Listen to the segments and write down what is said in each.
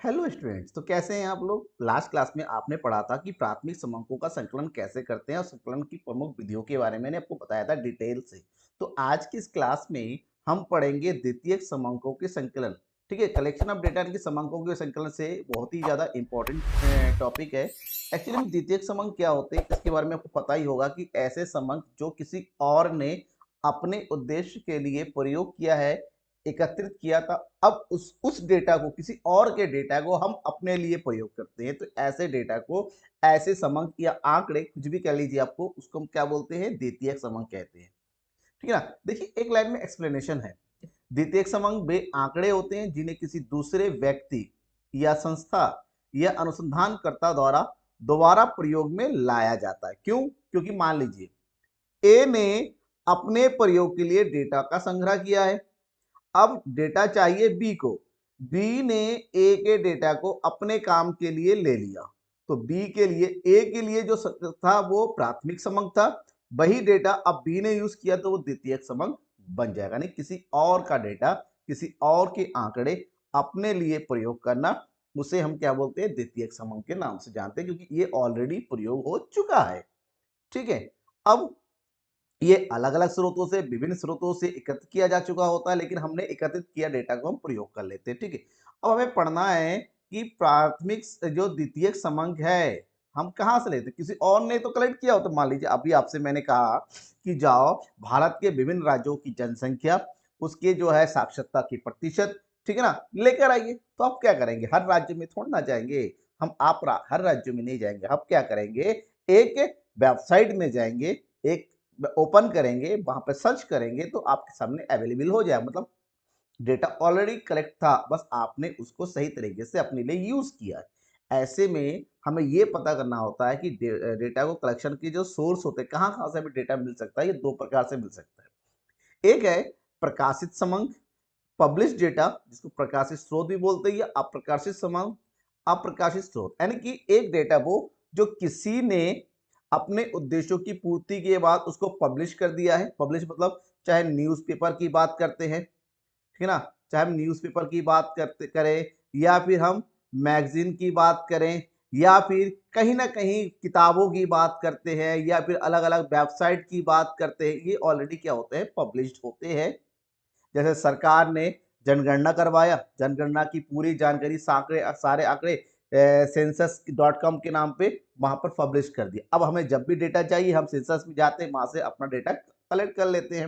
Hello students, तो कैसे हैं आप लोग। लास्ट क्लास में आपने पढ़ा था कि प्राथमिक समंकों का संकलन कैसे करते हैं और संकलन की प्रमुख विधियों के बारे में मैंने आपको बताया था डिटेल से। तो आज की इस क्लास में हम पढ़ेंगे द्वितीयक समंकों के संकलन। ठीक है, कलेक्शन ऑफ डेटा के समंकों के संकलन से बहुत ही ज्यादा इंपॉर्टेंट टॉपिक है। एक्चुअली में द्वितीयक समंक क्या होते हैं इसके बारे में आपको पता ही होगा कि ऐसे समंक जो किसी और ने अपने उद्देश्य के लिए प्रयोग किया है, एकत्रित किया था, अब उस डेटा को, किसी और के डेटा को हम अपने लिए प्रयोग करते हैं। तो ऐसे डेटा को, ऐसे समंक या आंकड़े कुछ भी कह लीजिए, आपको उसको हम क्या बोलते हैं, द्वितीयक समंक कहते हैं। ठीक है ना। देखिए एक लाइन में एक्सप्लेनेशन है। द्वितीयक समंक वे आंकड़े होते हैं जिन्हें किसी दूसरे व्यक्ति या संस्था या अनुसंधानकर्ता द्वारा दोबारा प्रयोग में लाया जाता है। क्यों? क्योंकि मान लीजिए ए ने अपने प्रयोग के लिए डेटा का संग्रह किया है। अब डेटा चाहिए बी को। बी ने ए के डेटा को अपने काम के लिए ले लिया। तो बी के लिए, ए के लिए जो था वो प्राथमिक समंक था। वही डेटा अब बी ने यूज किया तो वो द्वितीयक समंक बन जाएगा। नहीं, किसी और का डेटा, किसी और के आंकड़े अपने लिए प्रयोग करना, उसे हम क्या बोलते हैं, द्वितीयक समंक के नाम से जानते हैं, क्योंकि ये ऑलरेडी प्रयोग हो चुका है। ठीक है। अब ये अलग-अलग स्रोतों से, विभिन्न स्रोतों से एकत्र किया जा चुका होता है, लेकिन हमने एकत्रित किया डेटा को हम प्रयोग कर लेते हैं। ठीक है। अब हमें पढ़ना है कि प्राथमिक जो द्वितीयक समंक है, हम कहाँ से लेते हैं। किसी और ने तो कलेक्ट किया हो। तो मान लीजिए अभी आपसे मैंने कहा कि जाओ भारत के विभिन्न राज्यों की जनसंख्या, उसके जो है साक्षरता की प्रतिशत, ठीक है ना, लेकर आइए। तो आप क्या करेंगे, हर राज्य में थोड़ा ना जाएंगे हम, आप हर राज्य में नहीं जाएंगे। हम क्या करेंगे, एक वेबसाइट में जाएंगे, एक ओपन करेंगे, वहां पे सर्च करेंगे तो आपके सामने अवेलेबल हो जाए। मतलब डेटा ऑलरेडी कलेक्ट था, बस आपने उसको सही तरीके से अपने लिए यूज किया है। ऐसे में हमें ये पता करना होता है कि डेटा को कलेक्शन के जो सोर्स होते हैं, कहाँ कहाँ से हमें डेटा मिल सकता है। ये दो प्रकार से मिल सकता है। एक है प्रकाशित समंक, पब्लिश डेटा, जिसको प्रकाशित स्रोत भी बोलते हैं, या अप्रकाशित समंक, अप्रकाशित स्रोत। यानी कि एक डेटा वो जो किसी ने अपने उद्देश्यों की पूर्ति के बाद उसको पब्लिश कर दिया है। पब्लिश मतलब चाहे न्यूज़पेपर की बात करते हैं, ठीक है ना, चाहे हम न्यूज़पेपर की बात करते करें, या फिर हम मैगजीन की बात करें, या फिर कहीं ना कहीं किताबों की बात करते हैं, या फिर अलग अलग वेबसाइट की बात करते हैं, ये ऑलरेडी क्या होते हैं, पब्लिश्ड होते हैं। जैसे सरकार ने जनगणना करवाया, जनगणना की पूरी जानकारी, सारे आंकड़े सेंसस डॉट कॉम के नाम पे वहां पर पब्लिश कर दिया। अब हमें जब भी डेटा चाहिए हम सेंसस में जाते हैं, वहां से अपना डेटा कलेक्ट कर लेते हैं।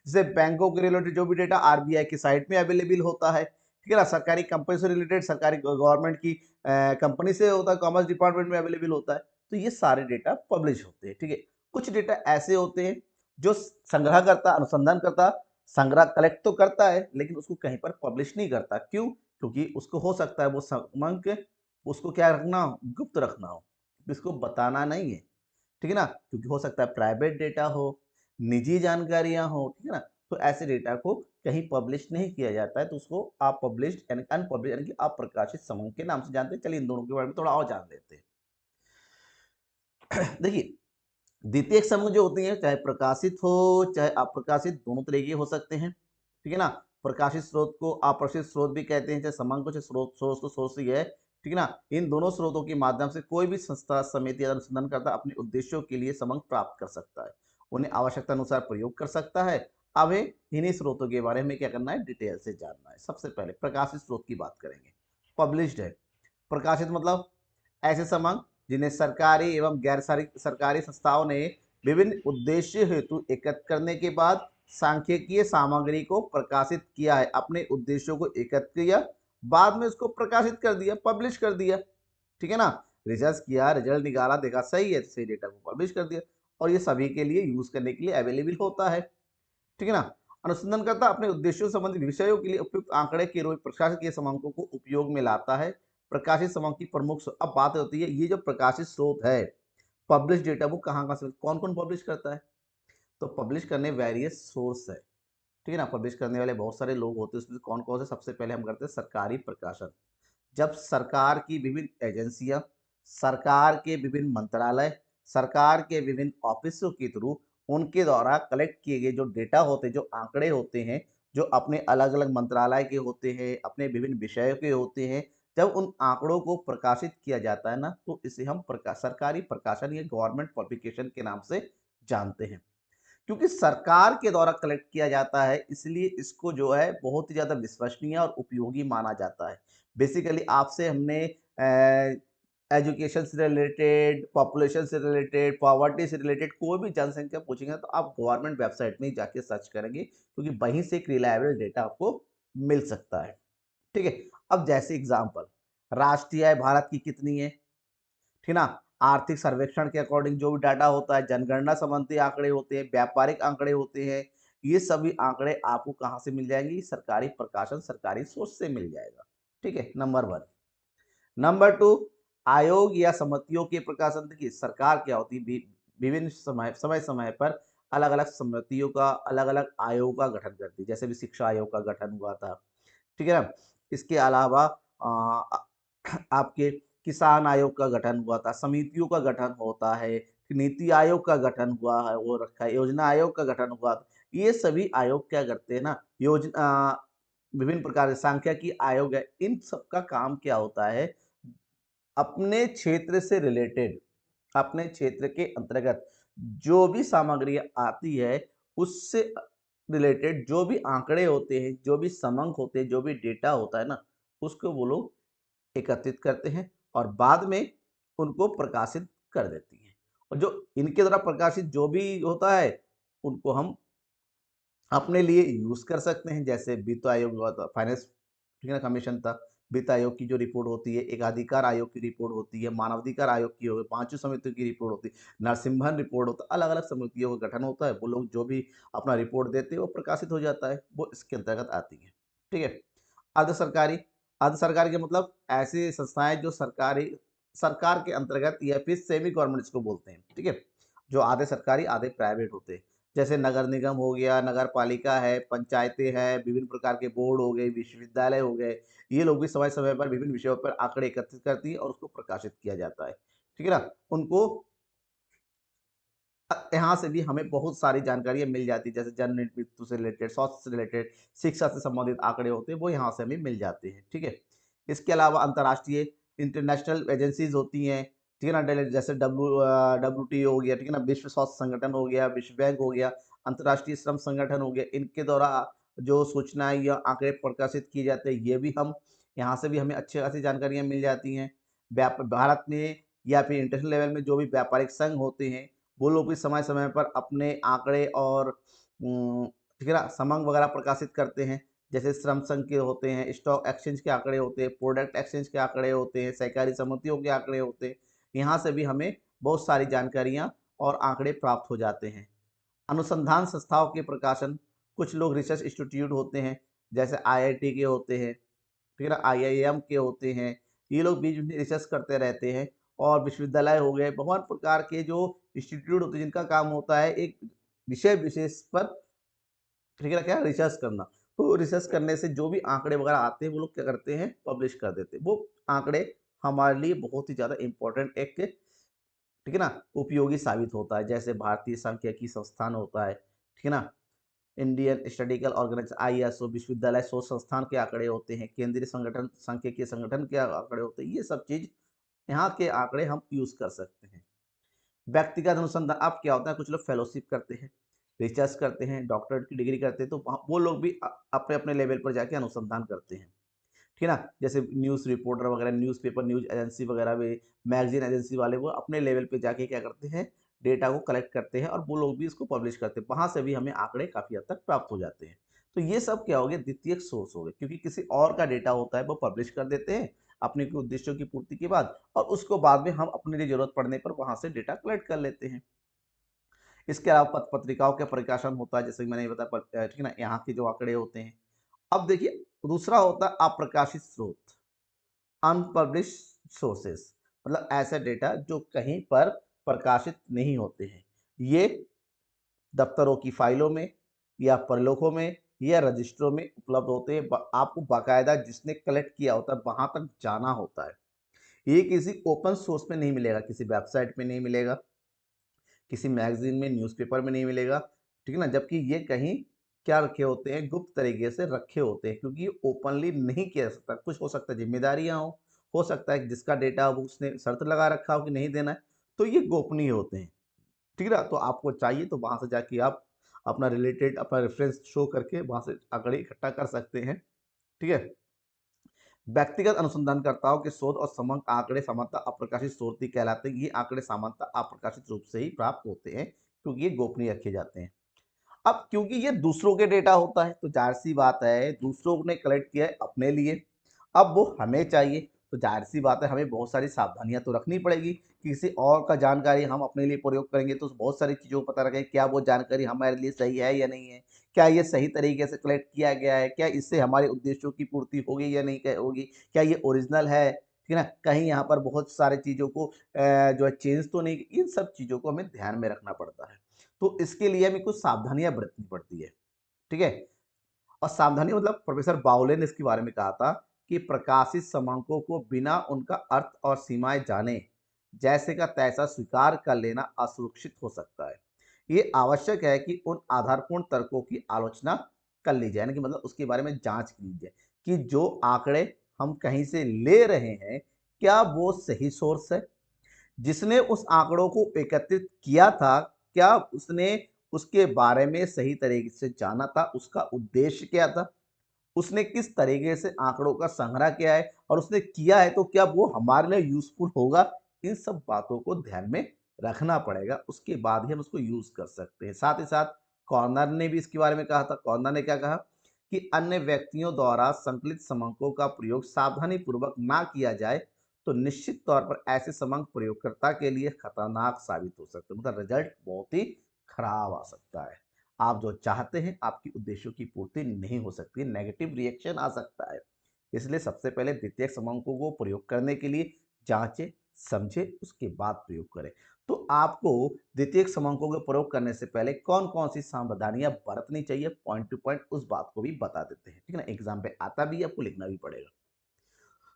जैसे बैंकों के रिलेटेड जो भी डेटा आरबीआई की साइट में अवेलेबल होता है, ठीक है ना, सरकारी कंपनी से रिलेटेड, सरकारी गवर्नमेंट की कंपनी से होता है, कॉमर्स डिपार्टमेंट में अवेलेबल होता है। तो ये सारे डेटा पब्लिश होते हैं। ठीक है। कुछ डेटा ऐसे होते हैं जो संग्रह करता, अनुसंधान करता, संग्रह कलेक्ट तो करता है, लेकिन उसको कहीं पर पब्लिश नहीं करता। क्यों? क्योंकि उसको हो सकता है वो समंक, उसको क्या रखना हो, गुप्त रखना हो, इसको बताना नहीं है। ठीक है ना, क्योंकि हो सकता है प्राइवेट डेटा हो, निजी जानकारियां हो, ठीक है ना। तो ऐसे डेटा को कहीं पब्लिश नहीं किया जाता है, तो उसको अनपब्लिश्ड यानी अनपब्लिश यानी कि अप्रकाशित समंक के नाम से जानते हैं। चलिए इन दोनों के बारे में थोड़ा और जान लेते हैं। देखिए द्वितीयक समूह जो होती हैं, चाहे प्रकाशित हो चाहे अप्रकाशित, दोनों तरह के हो सकते हैं। ठीक है ना। प्रकाशित स्रोत को अप्रकाशित स्रोत भी कहते हैं, चाहे समंक को, चाहे स्रोत, सोर्स तो सोर्स ही है। ठीक है ना। इन दोनों स्रोतों के माध्यम से कोई भी संस्था, समिति या अनुसंधान करता अपने उद्देश्यों के लिए समंक प्राप्त कर सकता है, उन्हें आवश्यकता अनुसार प्रयोग कर सकता है। अब इन्हीं स्रोतों के बारे में क्या करना है, डिटेल से जानना है। सबसे पहले प्रकाशित स्रोत की बात करेंगे। पब्लिश्ड है। प्रकाशित मतलब ऐसे समंक जिन्हें सरकारी एवं गैर सरकारी संस्थाओं ने विभिन्न उद्देश्य हेतु एकत्र करने के बाद सांख्यिकीय सामग्री को प्रकाशित किया है, अपने उद्देश्यों को एकत्र किया, बाद में उसको प्रकाशित कर दिया, पब्लिश कर दिया। ठीक है ना। रिसर्च किया, रिजल्ट निकाला, देखा सही है, सही डेटा को पब्लिश कर दिया, और ये सभी के लिए यूज करने के लिए अवेलेबल होता है। ठीक है ना। अनुसंधानकर्ता अपने उद्देश्यों संबंधी विषयों के लिए उपयुक्त आंकड़े के रूप में प्रकाशित किए समंकों को उपयोग में लाता है। प्रकाशित समंक की प्रमुख अब बात होती है, ये जो प्रकाशित स्रोत है, पब्लिश डेटा, वो कहाँ कहाँ से, कौन कौन पब्लिश करता है। तो पब्लिश करने वेरियस सोर्स है। ठीक है ना। पब्लिश करने वाले बहुत सारे लोग होते हैं, उसमें कौन कौन से, सबसे पहले हम करते हैं सरकारी प्रकाशन। जब सरकार की विभिन्न एजेंसियां, सरकार के विभिन्न मंत्रालय, सरकार के विभिन्न ऑफिसों के थ्रू उनके द्वारा कलेक्ट किए गए जो डेटा होते हैं, जो आंकड़े होते हैं, जो अपने अलग अलग मंत्रालय के होते हैं, अपने विभिन्न विषयों के होते हैं, जब उन आंकड़ों को प्रकाशित किया जाता है ना, तो इसे हम सरकारी प्रकाशन या गवर्नमेंट पब्लिकेशन के नाम से जानते हैं। क्योंकि सरकार के द्वारा कलेक्ट किया जाता है, इसलिए इसको जो है बहुत ही ज़्यादा विश्वसनीय और उपयोगी माना जाता है। बेसिकली आपसे हमने एजुकेशन से रिलेटेड, पॉपुलेशन से रिलेटेड, पॉवर्टी से रिलेटेड कोई भी जनसंख्या पूछेंगे तो आप गवर्नमेंट वेबसाइट में ही जाके सर्च करेंगे, क्योंकि वहीं से एक रिलायबल डेटा आपको मिल सकता है। ठीक है? अब जैसे एग्ज़ाम्पल, राष्ट्रीय आय भारत की कितनी है? ठीक ना? आर्थिक सर्वेक्षण के अकॉर्डिंग जो भी डाटा होता है, जनगणना संबंधी आंकड़े होते हैं, व्यापारिक आंकड़े होते हैं, ये सभी आंकड़े आपको कहाँ से मिल जाएँगे? सरकारी प्रकाशन, सरकारी सोर्स से मिल जाएगा। ठीक है? नंबर 1। नंबर 2, आयोग या समितियों के प्रकाशन। देखिए, सरकार क्या होती है, विभिन्न समय-समय पर अलग-अलग समितियों का, अलग-अलग आयोग का गठन करती है। जैसे भी शिक्षा आयोग का गठन हुआ था। ठीक है ना? इसके अलावा आपके किसान आयोग का गठन हुआ था, समितियों का गठन होता है, नीति आयोग का गठन हुआ है, वो रखा है, योजना आयोग का गठन हुआ था। ये सभी आयोग क्या करते हैं ना, विभिन्न प्रकार के सांख्यिकी आयोग है, इन सब का काम क्या होता है, अपने क्षेत्र से रिलेटेड, अपने क्षेत्र के अंतर्गत जो भी सामग्री आती है, उससे रिलेटेड जो भी आंकड़े होते हैं, जो भी समंक होते हैं, जो भी डेटा होता है ना, उसको वो लोग एकत्रित करते हैं और बाद में उनको प्रकाशित कर देती हैं। और जो इनके द्वारा प्रकाशित जो भी होता है, उनको हम अपने लिए यूज़ कर सकते हैं। जैसे वित्त आयोग हुआ था, फाइनेंस, ठीक है ना, कमीशन था। वित्त आयोग की जो रिपोर्ट होती है, एकाधिकार आयोग की रिपोर्ट होती है, मानवाधिकार आयोग की हो गई, पाँचों समितियों की रिपोर्ट होती है, नरसिम्हन रिपोर्ट होता है, अलग-अलग समितियों का गठन होता है। वो लोग जो भी अपना रिपोर्ट देते हैं, वो प्रकाशित हो जाता है, वो इसके अंतर्गत आती है। ठीक है? अर्ध सरकारी, अर्ध सरकारी का मतलब ऐसी संस्थाएँ जो सरकार के अंतर्गत या फिर सेमी गवर्नमेंट इसको बोलते हैं। ठीक है? जो आधे सरकारी, आधे प्राइवेट होते हैं। जैसे नगर निगम हो गया, नगर पालिका है, पंचायतें हैं, विभिन्न प्रकार के बोर्ड हो गए, विश्वविद्यालय हो गए, ये लोग भी समय-समय पर विभिन्न विषयों पर आंकड़े एकत्रित करती हैं और उसको प्रकाशित किया जाता है। ठीक है ना? उनको यहाँ से भी हमें बहुत सारी जानकारियाँ मिल जाती हैं, जैसे जन मृत्यु से रिलेटेड, स्वास्थ्य से रिलेटेड, शिक्षा से संबंधित आंकड़े होते हैं, वो यहाँ से हमें मिल जाते हैं। ठीक है? इसके अलावा अंतर्राष्ट्रीय इंटरनेशनल एजेंसीज़ होती हैं, ठीक है ना? जैसे WTO हो गया, ठीक है ना? विश्व स्वास्थ्य संगठन हो गया, विश्व बैंक हो गया, अंतर्राष्ट्रीय श्रम संगठन हो गया, इनके द्वारा जो सूचनाएँ या आंकड़े प्रकाशित किए जाते हैं, ये भी हम यहाँ से भी हमें अच्छी खासी जानकारियाँ मिल जाती हैं। भारत में या फिर इंटरनेशनल लेवल में जो भी व्यापारिक संघ होते हैं, वो लोग भी समय-समय पर अपने आंकड़े और ठीक है ना, समंक वगैरह प्रकाशित करते हैं। जैसे श्रम संघ के होते हैं, स्टॉक एक्सचेंज के आंकड़े होते हैं, प्रोडक्ट एक्सचेंज के आंकड़े होते हैं, सहकारी समितियों के आंकड़े होते हैं। यहाँ से भी हमें बहुत सारी जानकारियाँ और आंकड़े प्राप्त हो जाते हैं। अनुसंधान संस्थाओं के प्रकाशन, कुछ लोग रिसर्च इंस्टीट्यूट होते हैं, जैसे IIT के होते हैं, ठीक है ना, IIM के होते हैं, ये लोग बीच में रिसर्च करते रहते हैं। और विश्वविद्यालय हो गए, बहुत प्रकार के जो इंस्टीट्यूट होते हैं, जिनका काम होता है एक विषय विशेष पर, ठीक है ना, क्या रिसर्च करना। तो रिसर्च करने से जो भी आंकड़े वगैरह आते हैं, वो लोग क्या करते हैं, पब्लिश कर देते हैं। वो आंकड़े हमारे लिए बहुत ही ज़्यादा इम्पोर्टेंट, एक, ठीक है ना, उपयोगी साबित होता है। जैसे भारतीय सांख्यिकी संस्थान होता है, ठीक है ना, इंडियन स्टैटिस्टिकल ऑर्गेनाइजेशन ISO, विश्वविद्यालय शोध संस्थान के आंकड़े होते हैं, केंद्रीय संगठन, सांख्यिकीय संगठन के आंकड़े होते हैं, ये सब चीज़ यहाँ के आंकड़े हम यूज़ कर सकते हैं। व्यक्तिगत अनुसंधान, अब क्या होता है, कुछ लोग फेलोशिप करते हैं, रिसर्च करते हैं, डॉक्टरेट की डिग्री करते हैं, तो वहाँ वो लोग भी अपने-अपने लेवल पर जाके अनुसंधान करते हैं। ठीक है ना? जैसे न्यूज़ रिपोर्टर वगैरह, न्यूज़पेपर, न्यूज़ एजेंसी वगैरह भी, मैगज़ीन एजेंसी वाले, वो अपने लेवल पे जाके क्या करते हैं, डेटा को कलेक्ट करते हैं और वो लोग भी इसको पब्लिश करते हैं। वहाँ से भी हमें आंकड़े काफ़ी हद तक प्राप्त हो जाते हैं। तो ये सब क्या हो गया, द्वितीयक सोर्स हो गए, क्योंकि किसी और का डेटा होता है, वो पब्लिश कर देते हैं, अपने के उद्देश्यों की पूर्ति के बाद, और उसको बाद में हम अपने लिए ज़रूरत पड़ने पर वहाँ से डेटा कलेक्ट कर लेते हैं। इसके अलावा पत्रिकाओं का प्रकाशन होता है, जैसे कि मैंने ये बताया, ठीक है ना, यहाँ के जो आंकड़े होते हैं। अब देखिए, दूसरा होता है अप्रकाशित स्रोत, अनपब्लिश्ड सोर्सेस, मतलब ऐसे डेटा जो कहीं पर प्रकाशित नहीं होते हैं। ये दफ्तरों की फाइलों में या परलोकों में या रजिस्ट्रों में उपलब्ध होते हैं। आपको बाकायदा जिसने कलेक्ट किया होता है, वहां तक जाना होता है। ये किसी ओपन सोर्स में नहीं मिलेगा, किसी वेबसाइट में नहीं मिलेगा, किसी मैगजीन में, न्यूज़पेपर में नहीं मिलेगा, ठीक है ना? जबकि ये कहीं क्या रखे होते हैं, गुप्त तरीके से रखे होते हैं, क्योंकि ये ओपनली नहीं किया जा सकता। कुछ हो सकता है ज़िम्मेदारियाँ हों, हो सकता है कि जिसका डेटा वो उसने शर्त लगा रखा हो कि नहीं देना है, तो ये गोपनीय होते हैं। ठीक है ना? तो आपको चाहिए तो वहाँ से जाके आप अपना रेफ़रेंस शो करके वहाँ से आंकड़े इकट्ठा कर सकते हैं। ठीक है? व्यक्तिगत अनुसंधानकर्ताओं के शोध और समग्र आंकड़े सामान्यतः अप्रकाशित स्रोत ही कहलाते हैं। ये आंकड़े सामान्यतः अप्रकाशित रूप से ही प्राप्त होते हैं, क्योंकि ये गोपनीय रखे जाते हैं। अब क्योंकि ये दूसरों के डेटा होता है, तो ज़ाहिर-सी बात है दूसरों ने कलेक्ट किया है अपने लिए, अब वो हमें चाहिए, तो ज़ाहिर-सी बात है हमें बहुत सारी सावधानियाँ तो रखनी पड़ेगी। किसी और का जानकारी हम अपने लिए प्रयोग करेंगे तो बहुत सारी चीज़ों को पता रखें, क्या वो जानकारी हमारे लिए सही है या नहीं है? क्या ये सही तरीके से कलेक्ट किया गया है? क्या इससे हमारे उद्देश्यों की पूर्ति होगी या नहीं क होगी? क्या ये ओरिजिनल है? ठीक है ना? कहीं यहाँ पर बहुत सारी चीज़ों को जो है चेंज तो नहीं, इन सब चीज़ों को हमें ध्यान में रखना पड़ता है। तो इसके लिए हमें कुछ सावधानियाँ बरतनी पड़ती है, ठीक है? और सावधानी मतलब प्रोफेसर बाउले ने इसके बारे में कहा था कि प्रकाशित समांकों को बिना उनका अर्थ और सीमाएँ जाने, जैसे का तैसा स्वीकार कर लेना असुरक्षित हो सकता है। ये आवश्यक है कि उन आधारपूर्ण तर्कों की आलोचना कर ली जाए, यानी कि मतलब उसके बारे में जाँच की जाए कि जो आंकड़े हम कहीं से ले रहे हैं, क्या वो सही सोर्स है? जिसने उस आंकड़ों को एकत्रित किया था, क्या उसने उसके बारे में सही तरीके से जाना था? उसका उद्देश्य क्या था? उसने किस तरीके से आंकड़ों का संग्रह किया है और उसने किया है तो क्या वो हमारे लिए यूज़फुल होगा? इन सब बातों को ध्यान में रखना पड़ेगा, उसके बाद ही हम उसको यूज़ कर सकते हैं। साथ ही साथ कॉर्नर ने भी इसके बारे में कहा था, कॉर्नर ने क्या कहा कि अन्य व्यक्तियों द्वारा संकलित समंकों का प्रयोग सावधानीपूर्वक ना किया जाए, तो निश्चित तौर पर ऐसे समंक प्रयोगकर्ता के लिए खतरनाक साबित हो सकते हैं। मतलब रिजल्ट बहुत ही खराब आ सकता है। आप जो चाहते हैं आपकी उद्देश्यों की पूर्ति नहीं हो सकती, नेगेटिव रिएक्शन आ सकता है। इसलिए सबसे पहले द्वितीयक समंकों को प्रयोग करने के लिए जांचें, समझें, उसके बाद प्रयोग करें। तो आपको द्वितीयक समंकों के प्रयोग करने से पहले कौन-कौन सी सावधानियां बरतनी चाहिए, पॉइंट टू पॉइंट उस बात को भी बता देते हैं। ठीक है ना? एग्जाम पे आता भी है, आपको लिखना भी पड़ेगा।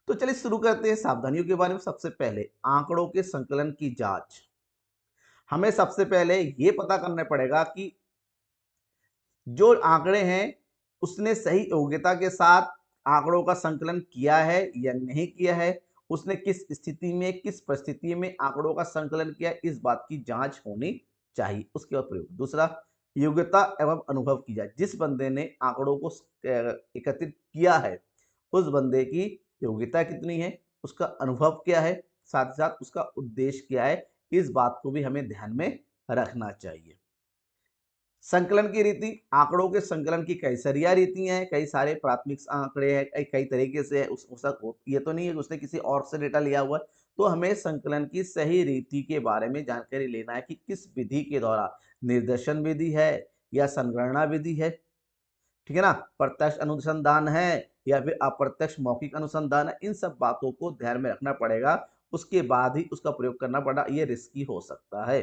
तो चलिए शुरू करते हैं सावधानियों के बारे में। सबसे पहले आंकड़ों के संकलन की जांच। हमें सबसे पहले ये पता करना पड़ेगा कि जो आंकड़े हैं, उसने सही योग्यता के साथ आंकड़ों का संकलन किया है या नहीं किया है, उसने किस स्थिति में, किस परिस्थिति में आंकड़ों का संकलन किया है, इस बात की जांच होनी चाहिए। उसके बाद प्रयोग। दूसरा, योग्यता एवं अनुभव की जाए। जिस बंदे ने आंकड़ों को एकत्रित किया है, उस बंदे की योग्यता कितनी है, उसका अनुभव क्या है, साथ ही साथ उसका उद्देश्य क्या है, इस बात को भी हमें ध्यान में रखना चाहिए। संकलन की रीति, आंकड़ों के संकलन की कई सरिया रीतियां हैं, कई सारे प्राथमिक आंकड़े हैं, कई कई तरीके से है। ये तो नहीं है कि उसने किसी और से डेटा लिया हुआ है। तो हमें संकलन की सही रीति के बारे में जानकारी लेना है कि किस विधि के द्वारा, निर्देशन विधि है या संगणना विधि है, ठीक है ना, प्रत्यक्ष अनुसंधान है या फिर अप्रत्यक्ष मौखिक अनुसंधान है, इन सब बातों को ध्यान में रखना पड़ेगा। उसके बाद ही उसका प्रयोग करना पड़ा, ये रिस्की हो सकता है।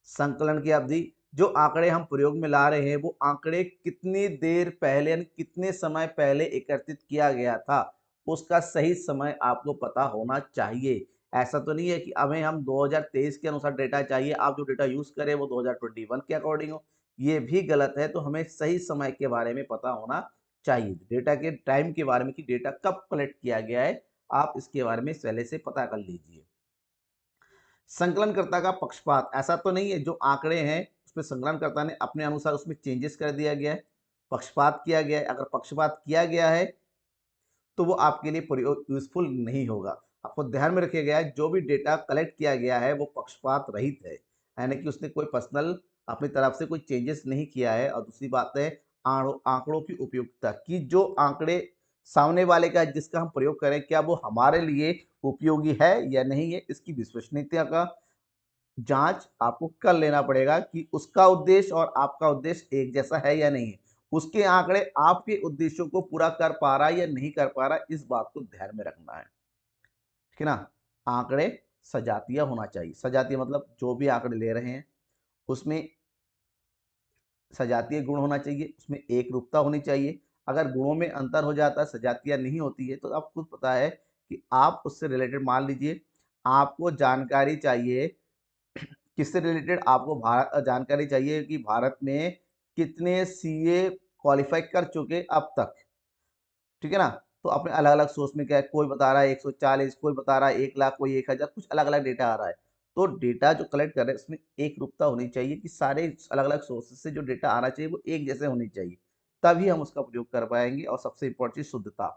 संकलन की अवधि, जो आंकड़े हम प्रयोग में ला रहे हैं वो आंकड़े कितनी देर पहले यानी कितने समय पहले एकत्रित किया गया था, उसका सही समय आपको पता होना चाहिए। ऐसा तो नहीं है कि हमें हम 2023 के अनुसार डेटा चाहिए, आप जो डेटा यूज करें वो 2021 के अकॉर्डिंग हो, ये भी गलत है। तो हमें सही समय के बारे में पता होना चाहिए, डेटा के टाइम के बारे में कि डेटा कब कलेक्ट किया गया है, आप इसके बारे में पहले से पता कर लीजिए। संकलनकर्ता का पक्षपात, ऐसा तो नहीं है जो आंकड़े हैं उसमें संकलनकर्ता ने अपने अनुसार उसमें चेंजेस कर दिया गया है, पक्षपात किया गया है। अगर पक्षपात किया गया है तो वो आपके लिए प्रयोग यूजफुल नहीं होगा। आपको ध्यान में रखिएगा गया है जो भी डेटा कलेक्ट किया गया है वो पक्षपात रहित है, यानी कि उसने कोई पर्सनल अपनी तरफ से कोई चेंजेस नहीं किया है। और दूसरी बात है आंकड़ों की उपयुक्तता कि जो आंकड़े सामने वाले का जिसका हम प्रयोग करें क्या वो हमारे लिए उपयोगी है या नहीं है, इसकी विश्वसनीयता का जाँच आपको कर लेना पड़ेगा कि उसका उद्देश्य और आपका उद्देश्य एक जैसा है या नहीं है। उसके आंकड़े आपके उद्देश्यों को पूरा कर पा रहा है या नहीं कर पा रहा है, इस बात को ध्यान में रखना है। ठीक है ना? आंकड़े सजातीय होना चाहिए। सजातीय मतलब जो भी आंकड़े ले रहे हैं, उसमें सजातीय गुण होना चाहिए, उसमें एकरूपता होनी चाहिए। अगर गुणों में अंतर हो जाता है, सजातीय नहीं होती है, तो आपको पता है कि आप उससे रिलेटेड मान लीजिए आपको जानकारी चाहिए किससे रिलेटेड, आपको जानकारी चाहिए कि भारत में कितने सीए क्वालिफाई कर चुके अब तक, ठीक है ना? तो अपने अलग-अलग सोर्स में क्या है, कोई बता रहा है 140, कोई बता रहा है 1 लाख, कोई 1000, कुछ अलग-अलग डेटा आ रहा है। तो डेटा जो कलेक्ट कर रहे हैं उसमें एकरूपता होनी चाहिए कि सारे अलग-अलग सोर्सेज़ से जो डेटा आना चाहिए वो एक जैसे होनी चाहिए। तभी हम उसका प्रयोग कर पाएँगे और सबसे इम्पोर्टेंट चीज़ शुद्धता।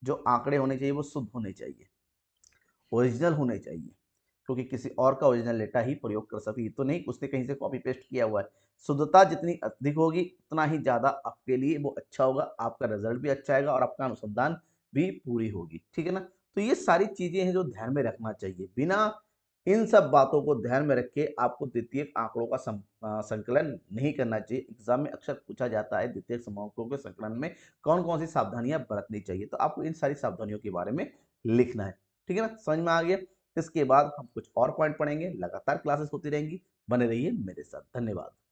जो आंकड़े होने चाहिए वो शुद्ध होने चाहिए, ओरिजिनल होने चाहिए। क्योंकि किसी और का ओरिजिनल डेटा ही प्रयोग कर सके, ये तो नहीं उसने कहीं से कॉपी पेस्ट किया हुआ है। शुद्धता जितनी अधिक होगी उतना ही ज़्यादा आपके लिए वो अच्छा होगा, आपका रिज़ल्ट भी अच्छा आएगा और आपका अनुसंधान भी पूरी होगी, ठीक है ना? तो ये सारी चीज़ें हैं जो ध्यान में रखना चाहिए। बिना इन सब बातों को ध्यान में रख के आपको द्वितीयक आंकड़ों का संकलन नहीं करना चाहिए। एग्ज़ाम में अक्सर पूछा जाता है द्वितीयक समूहों के संकलन में कौन-कौन सी सावधानियाँ बरतनी चाहिए? तो आपको इन सारी सावधानियों के बारे में लिखना है, ठीक है ना? समझ में आ गया? इसके बाद हम कुछ और पॉइंट पढ़ेंगे, लगातार क्लासेस होती रहेंगी, बने रहिए मेरे साथ। धन्यवाद।